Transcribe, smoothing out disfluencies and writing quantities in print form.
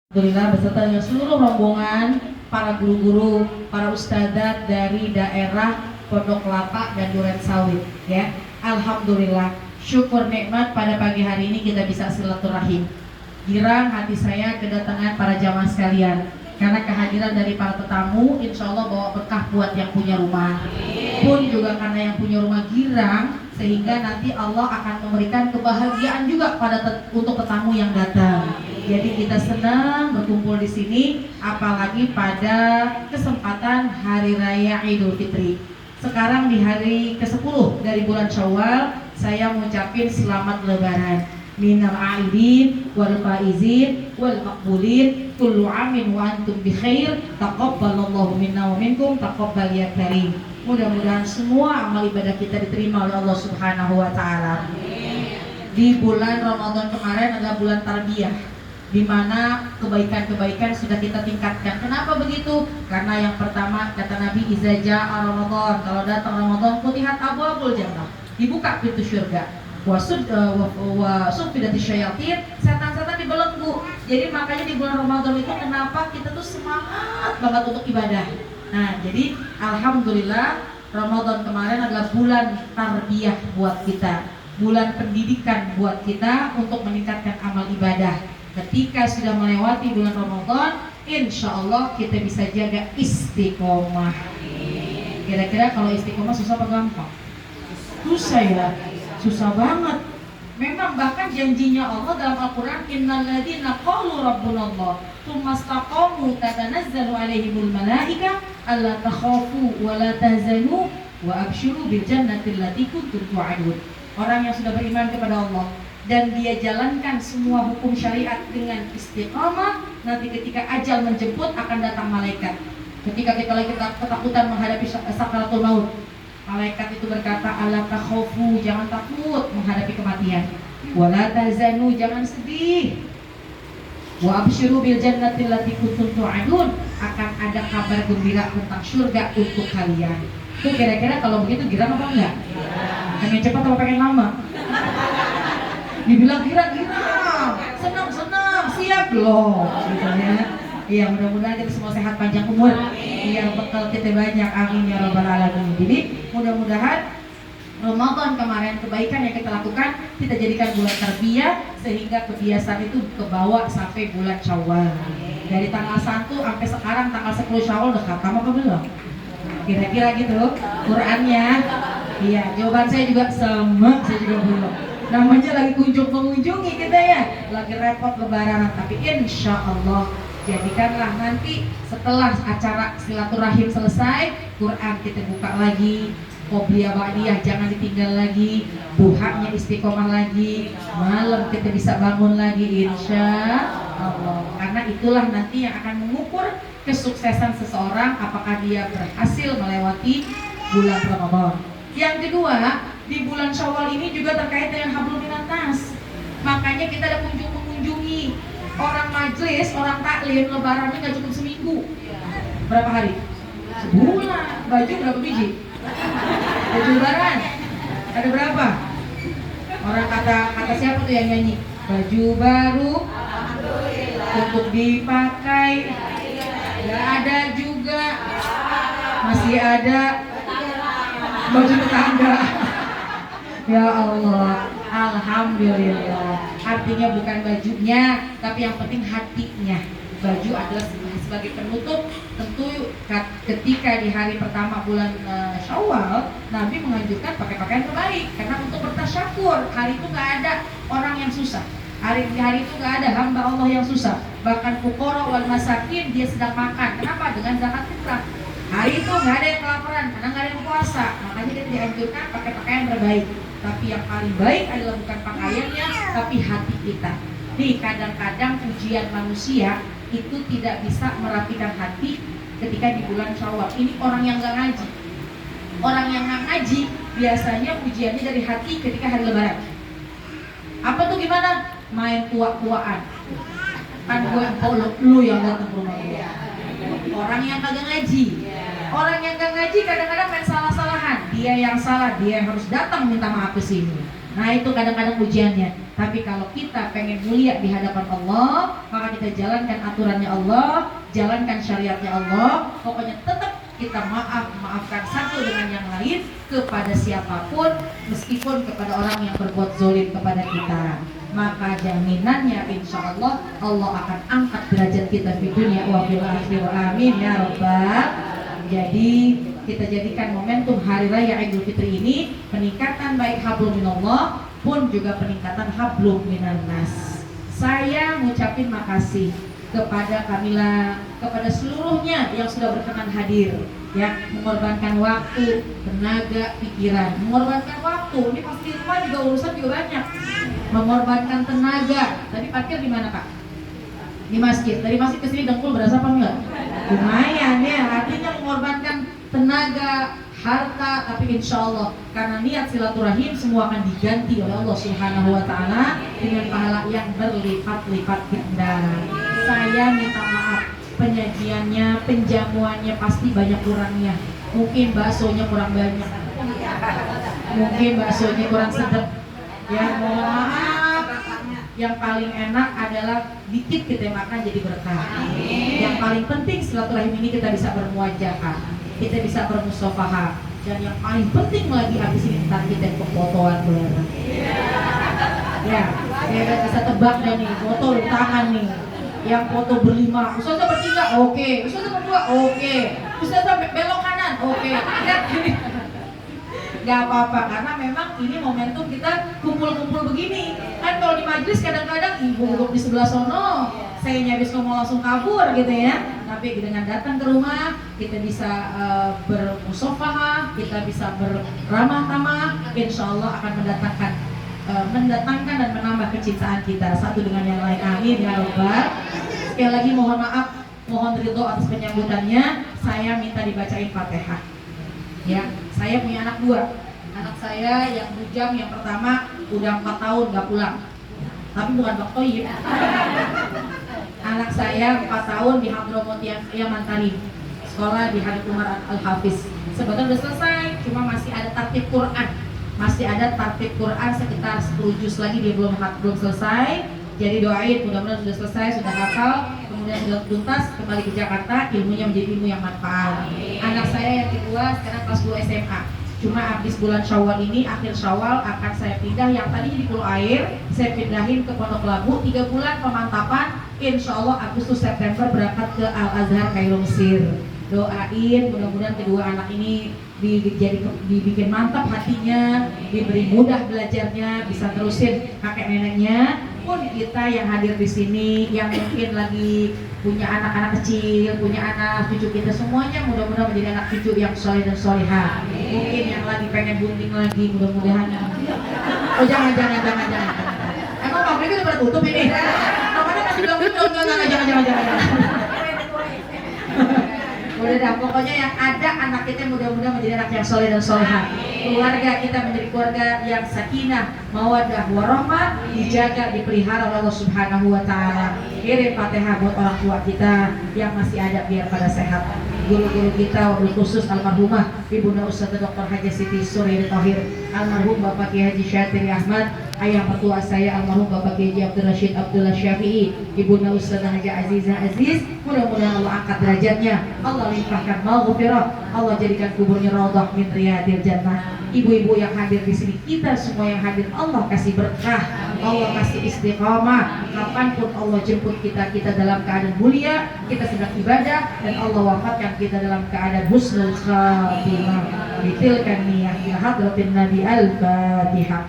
Alhamdulillah beserta dengan seluruh rombongan para guru-guru, para ustadzat dari daerah Pondok Kelapa dan Duren Sawit ya. Alhamdulillah, syukur nikmat pada pagi hari ini kita bisa silaturahim. Girang hati saya kedatangan para jamaah sekalian, karena kehadiran dari para tetamu insya Allah bawa berkah buat yang punya rumah. Pun juga karena yang punya rumah girang, sehingga nanti Allah akan memberikan kebahagiaan juga untuk tetamu yang datang. Jadi kita senang berkumpul di sini, apalagi pada kesempatan Hari Raya Idul Fitri. Sekarang di hari ke-10 dari bulan Syawal, saya mengucapkan selamat Lebaran. Minal aidin wal faizin wal maqbulin kullu amin wa antum bi khair taqabbalallahu minna wa minkum taqabbal ya karim. Mudah-mudahan semua amal ibadah kita diterima oleh Allah Subhanahu wa taala. Di bulan Ramadan kemarin adalah bulan tarbiyah, di mana kebaikan-kebaikan sudah kita tingkatkan. Kenapa begitu? Karena yang pertama kata Nabi, iza jaa Ramadan, kalau datang Ramadan futihat abwabul jannah, dibuka pintu surga. Wa suffidatis syayatin, setan-setan dibelenggu. Jadi makanya di bulan Ramadan itu kenapa kita tuh semangat banget untuk ibadah. Nah, jadi alhamdulillah Ramadan kemarin adalah bulan tarbiyah buat kita, bulan pendidikan buat kita untuk meningkatkan amal ibadah. Ketika sudah melewati bulan Ramadan, insya Allah kita bisa jaga istiqomah. Kira-kira kalau istiqomah susah apa gampang? Susah ya, susah banget. Memang bahkan janjinya Allah dalam Al-Quran, innal ladzina qalu rabbunallah tsumma istaqamu tatanazzalu alaihimul malaika alla takhafu wa la tahzanu wa abshiru bil jannati allati kuntum tu'adun. Orang yang sudah beriman kepada Allah dan dia jalankan semua hukum syariat dengan istiqamah, nanti ketika ajal menjemput akan datang malaikat. Ketika kita lagi ketakutan menghadapi sakaratul maut, malaikat itu berkata, alla takhafu, jangan takut menghadapi kematian, wala tahzanu, jangan sedih, wa abshiru bil jannati allati kuntum tu'adun, akan ada kabar gembira tentang surga untuk kalian. Itu kira-kira kalau begitu girang apa enggak? Pengen cepat atau pengen lama? Dibilang girang-girang, senang-senang, siap loh gitu ya. Iya, mudah-mudahan kita semua sehat panjang umur. Iya, bekal kita banyak, amin ya rabbal alamin. Jadi mudah-mudahan Ramadan kemarin kebaikan yang kita lakukan kita jadikan bulan tarbiyah, sehingga kebiasaan itu kebawa sampai bulan Syawal. Dari tanggal 1 sampai sekarang tanggal 10 Syawal udah khatam apa belum? Kira-kira gitu Qurannya. Iya, jawaban saya juga sama, saya juga belum. Namanya lagi kunjung mengunjungi kita ya, lagi repot lebaran. Tapi insya Allah jadikanlah nanti setelah acara silaturahim selesai, Quran kita buka lagi, qobliyah ba'diyah jangan ditinggal lagi, duhanya istiqomah lagi, malam kita bisa bangun lagi insya Allah. Karena itulah nanti yang akan mengukur kesuksesan seseorang, apakah dia berhasil melewati bulan Ramadan. Yang kedua, di bulan Syawal ini juga terkait dengan hablum minan nas. Makanya kita ada mengunjungi orang majelis, orang taklim, lebarannya nggak cukup seminggu. Berapa hari? Sebulan. Baju berapa biji? Baju lebaran ada berapa? Orang kata siapa tuh yang nyanyi? Baju baru untuk dipakai. Nggak ada juga. Masih ada baju tetangga. Ya Allah, alhamdulillah. Artinya bukan bajunya, tapi yang penting hatinya. Baju adalah sebagai penutup. Tentu ketika di hari pertama bulan Syawal, Nabi menganjurkan pakai pakaian terbaik, karena untuk bertasyakur. Hari itu nggak ada orang yang susah. Hari itu nggak ada hamba Allah yang susah. Bahkan fuqara wal masakin dia sedang makan. Kenapa? Dengan zakat fitrah. Hari itu nggak ada yang kelaparan, karena nggak ada yang puasa. Makanya kita dianjurkan pakai pakaian terbaik. Tapi yang paling baik adalah bukan pakaiannya, tapi hati kita. Nih, kadang-kadang ujian manusia itu tidak bisa merapikan hati ketika di bulan Syawal. Ini orang yang nggak ngaji. Orang yang nggak ngaji biasanya ujiannya dari hati ketika hari Lebaran. Apa tuh gimana? Main tua-tuaan. Kan lu yang datang ke rumah gue. Orang yang kagak ngaji. Orang yang gak ngaji kadang-kadang main salah-salahan. Dia yang salah, dia yang harus datang minta maaf ke sini. Nah itu kadang-kadang ujiannya. Tapi kalau kita pengen mulia di hadapan Allah, maka kita jalankan aturannya Allah, jalankan syariatnya Allah. Pokoknya tetap kita maafkan satu dengan yang lain kepada siapapun, meskipun kepada orang yang berbuat zolim kepada kita. Maka jaminannya insya Allah Allah akan angkat derajat kita di dunia wa fil akhirah. Amin ya rabbal. Jadi kita jadikan momentum Hari Raya Idul Fitri ini peningkatan baik hablum minallah pun juga peningkatan hablum minan nas. Saya ngucapin makasih kepada Kamila, kepada seluruhnya yang sudah berkenan hadir, ya, mengorbankan waktu, tenaga, pikiran, mengorbankan waktu. Ini pasti di rumah juga urusan juga banyak. Mengorbankan tenaga. Tadi parkir di mana, Kak? Di masjid. Dari masjid ke sini dengkul berasa apa enggak? Lumayan ya. Artinya mengorbankan tenaga, harta, tapi insya Allah karena niat silaturahim semua akan diganti oleh Allah Subhanahu wa Ta'ala dengan pahala yang berlipat-lipat ganda. Saya minta maaf, penyajiannya, penjamuannya pasti banyak kurangnya. Mungkin baksonya kurang banyak, mungkin baksonya kurang sedap. Ya mohon maaf. Yang paling enak adalah dikit kita makan jadi berkah. Yang paling penting silaturahim ini kita bisa bermuajahah, kita bisa bermusafahah, dan yang paling penting lagi habis ini ntar kita fotoan bareng. Ya, saya bisa tebak deh nih, foto di tangan nih. Yang foto berlima, Ustazah bertiga, oke. Ustazah berdua, oke. Ustazah belok kanan, oke. Gak apa-apa, karena memang ini momentum kita kumpul-kumpul begini. Kan kalau di majelis kadang-kadang ibu duduk di sebelah sono, saya habis ngomong langsung kabur gitu ya. Tapi dengan datang ke rumah kita bisa bermusafahah, kita bisa beramah tamah, insya Allah akan mendatangkan dan menambah kecintaan kita satu dengan yang lain. Amin ya rabbal. Sekali lagi mohon maaf, mohon ridho atas penyambutannya. Saya minta dibacain Fatihah. Ya, saya punya anak dua. Anak saya yang bujang yang pertama udah 4 tahun gak pulang. Tapi bukan Bak Toyib. Anak saya 4 tahun di Hadramut Yaman Tarim, sekolah di Habib Umar Al-Hafiz. Sebetulnya udah selesai, cuma masih ada tartib Quran. Masih ada tartib Quran sekitar 10 juz lagi, dia belum selesai. Jadi doain mudah-mudahan sudah selesai, sudah hafal, kemudian sudah tuntas, kembali ke Jakarta, ilmunya menjadi ilmu yang manfaat. Anak saya yang kedua sekarang kelas 2 SMA. Cuma habis bulan Syawal ini, akhir Syawal akan saya pindah, yang tadinya di Pulau Air, saya pindahin ke Pondok Labu, 3 bulan pemantapan, insya Allah Agustus September berangkat ke Al-Azhar Kairo Mesir. Doain mudah-mudahan kedua anak ini dibikin mantap hatinya, diberi mudah belajarnya, bisa terusin kakek neneknya. Pun kita yang hadir di sini, yang mungkin lagi punya anak-anak kecil, punya anak cucu kita semuanya, mudah-mudahan menjadi anak cucu yang soleh dan solehah. Mungkin yang lagi pengen bunting lagi, mudah-mudahan. Oh jangan. Emang pabriknya udah pada tutup ini? Namanya masih bilang tutup, jangan. Udah dah, pokoknya yang ada anak kita mudah-mudahan menjadi anak yang soleh dan solehah. Keluarga kita menjadi keluarga yang sakinah, mawaddah, warahmah, dijaga, dipelihara oleh Allah Subhanahu wa Ta'ala. Kirim Fatihah buat orang tua kita yang masih ada biar pada sehat. Guru-guru kita, wabil khusus almarhumah Ibunda Ustazah Dr. Haji Siti Surya Thohir, almarhum Bapak Kiai Haji Syatiri Ahmad, ayah mertua saya almarhum Bapak Kiai Haji Abdul Rashid Abdullah Syafi'i, Ibunda Ustazah Haji Azizah Aziz. Mudah-mudahan Allah angkat derajatnya, Allah limpahkan maghfirah, Allah jadikan kuburnya raudhah min riyadil jannah. Ibu-ibu yang hadir di sini, kita semua yang hadir, Allah kasih berkah, Allah kasih istiqamah. Kapanpun Allah jemput kita dalam keadaan mulia, kita sedang ibadah, dan Allah wafatkan kita dalam keadaan husnul khatimah. Bitilkan niyah ila hadratin Nabi Al-Fatihah.